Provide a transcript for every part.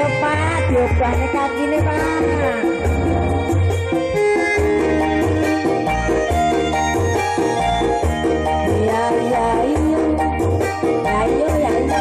Ayo Pak, diobahne kakine Pak. Ya ya iya. Ayo ya iya.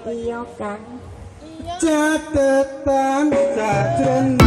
Iya kan? Catetan sajron.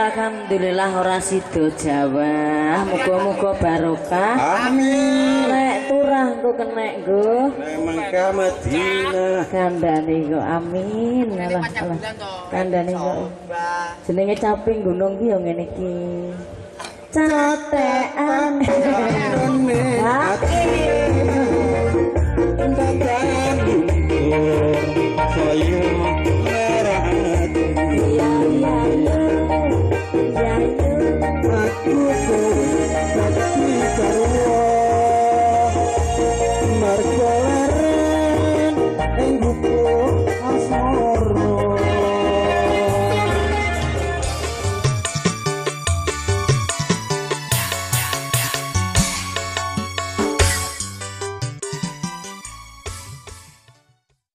Alhamdulillah ora sido Jawa, muga-muga barokah. Amin. Nek turah engko kenek nggo. Mangka Madinah. Kandhane nggo amin. Alah alah. Kandhane nggo. Jenenge caping gunung ki ya ngene iki. Catekan. Hati. Saya merah hati. Ya ya ya. Ya ya. Aku berhati karo